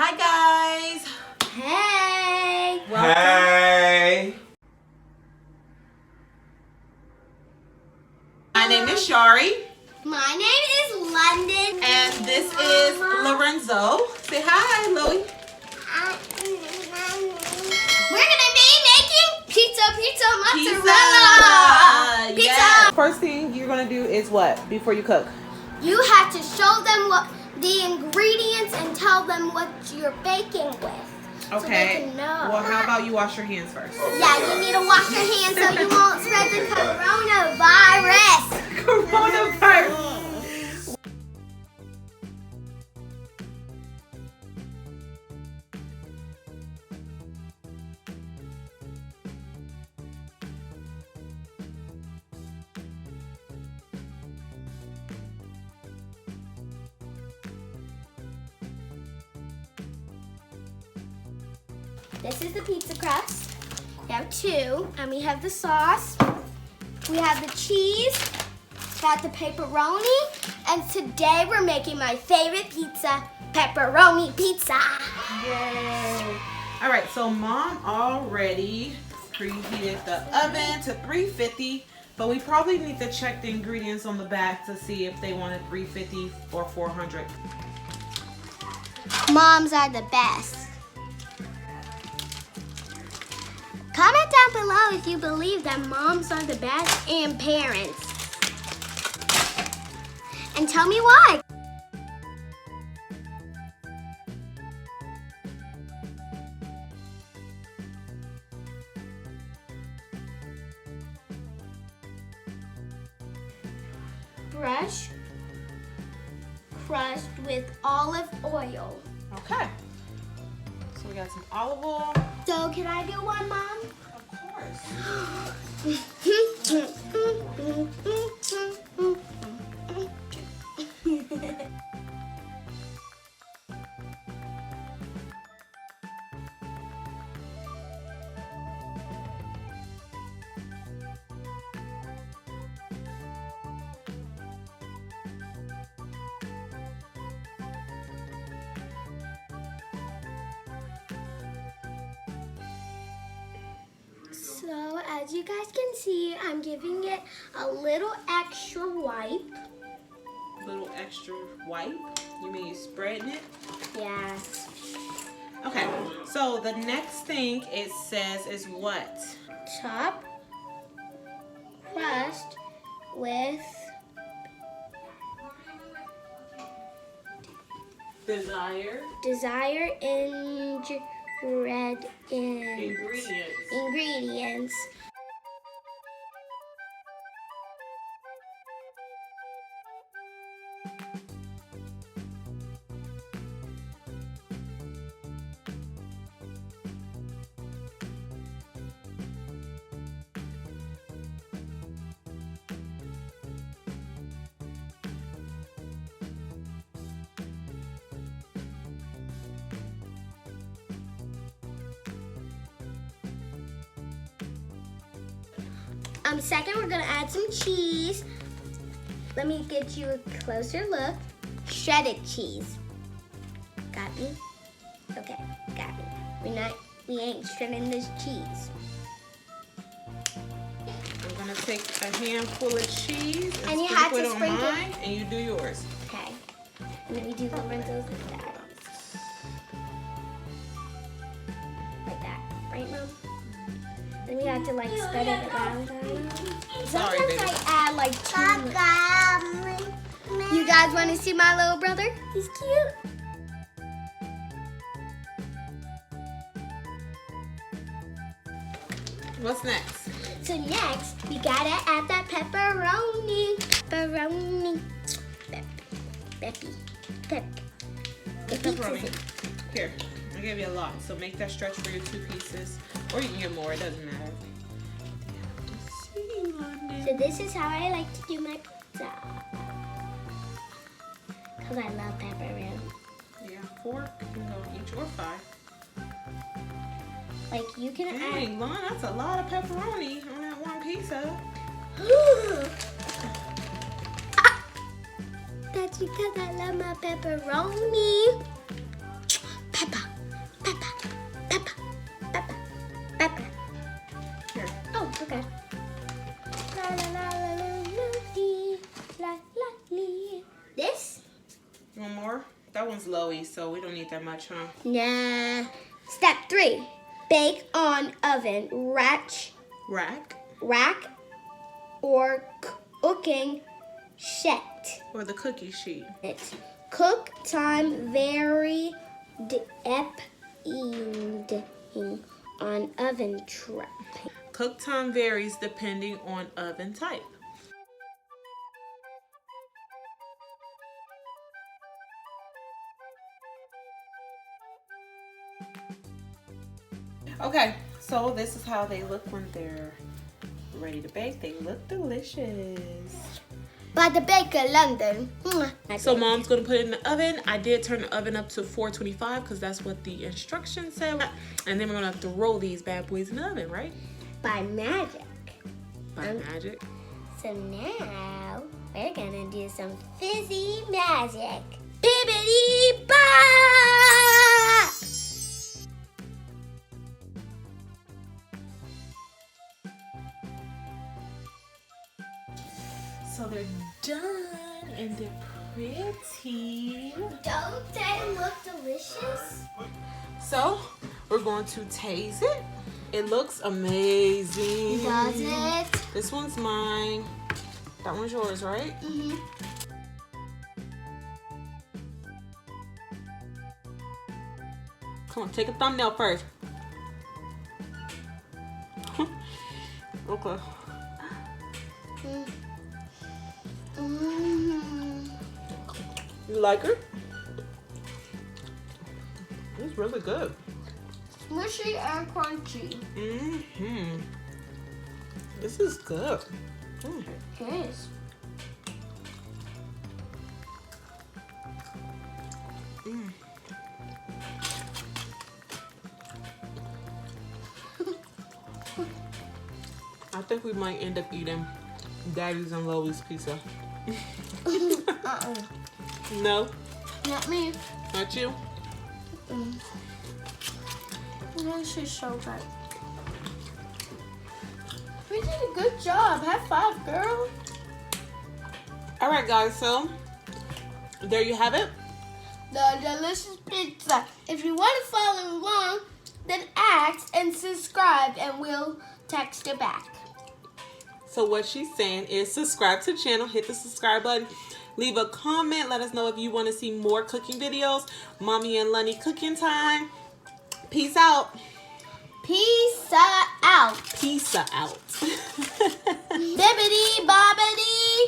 Hi guys. Hey. Welcome. Hey. My name is Chari. My name is London. And this is Lorenzo. Say hi, Louie. We're gonna be making pizza mozzarella. Pizza. Yes. First thing you're gonna do is what before you cook? You have to show them what the ingredients and tell them what you're baking with. Okay. So they can know. Well, how about you wash your hands first? Yeah, you need to wash your hands so you won't spread the coronavirus. Coronavirus. This is the pizza crust. We have two, and we have the sauce. We have the cheese, got the pepperoni, and today we're making my favorite pizza, pepperoni pizza. Yay. All right, so Mom already preheated the oven to 350, but we probably need to check the ingredients on the back to see if they wanted 350 or 400. Moms are the best. Comment down below if you believe that moms are the best and parents. And tell me why. Brush crust with olive oil. Okay. So we got some olive oil. So can I do one, Mom? Of course. So as you guys can see, I'm giving it a little extra wipe. Little extra wipe. You mean you spreading it? Yeah. Okay. So the next thing it says is what? Top crust with desired ingredients. Second, we're gonna add some cheese. Let me get you a closer look. Shredded cheese. Got me? Okay, got me. We ain't shredding this cheese. I'm gonna take a handful of cheese And you have to it on sprinkle. mine, and you do yours. Okay. And then we do Lorenzo's like that. Like that, right, Mom? Then we have to like spread it around. Sorry, Sometimes baby. I add like two. You guys want to see my little brother? He's cute. What's next? So next, we gotta add that pepperoni. Pepperoni. Here, I gave you a lot, so make that stretch for your 2 pieces. Or you can get more, it doesn't matter. So this is how I like to do my pizza. Because I love pepperoni. Yeah, 4 can go each or 5. Like you can Dang, Lon, that's a lot of pepperoni on that one pizza. That's because I love my pepperoni. Pepper. one's Loey, so we don't need that much, huh? Nah. Step 3. Bake on oven. Rack or cooking sheet. Or the cookie sheet. Cook time vary depending on oven type. Cook time varies depending on oven type. Okay, so this is how they look when they're ready to bake. They look delicious. By the Baker London. So mom's gonna put it in the oven. I did turn the oven up to 425 because that's what the instructions said. And then we're gonna throw these bad boys in the oven, right? By magic. By magic. So now we're gonna do some fizzy magic. Bibbidi bop! So they're done and they're pretty. Don't they look delicious? So we're going to taste it. It looks amazing. Does it? This one's mine. That one's yours, right? Mm-hmm. Come on, take a thumbnail first. Okay. You like it? It's really good. Smushy and crunchy. This is good. It is. I think we might end up eating Daddy's and Loey's pizza. No? Not me. Not you? This is so good. We did a good job. High five, girl. Alright guys, so there you have it. The delicious pizza. If you want to follow along, then ask and subscribe and we'll text it back. So what she's saying is subscribe to the channel, hit the subscribe button, leave a comment, let us know if you want to see more cooking videos. Mommy and Lunny cooking time. Peace out. Peace out. Peace out. Bibbidi bobbidi.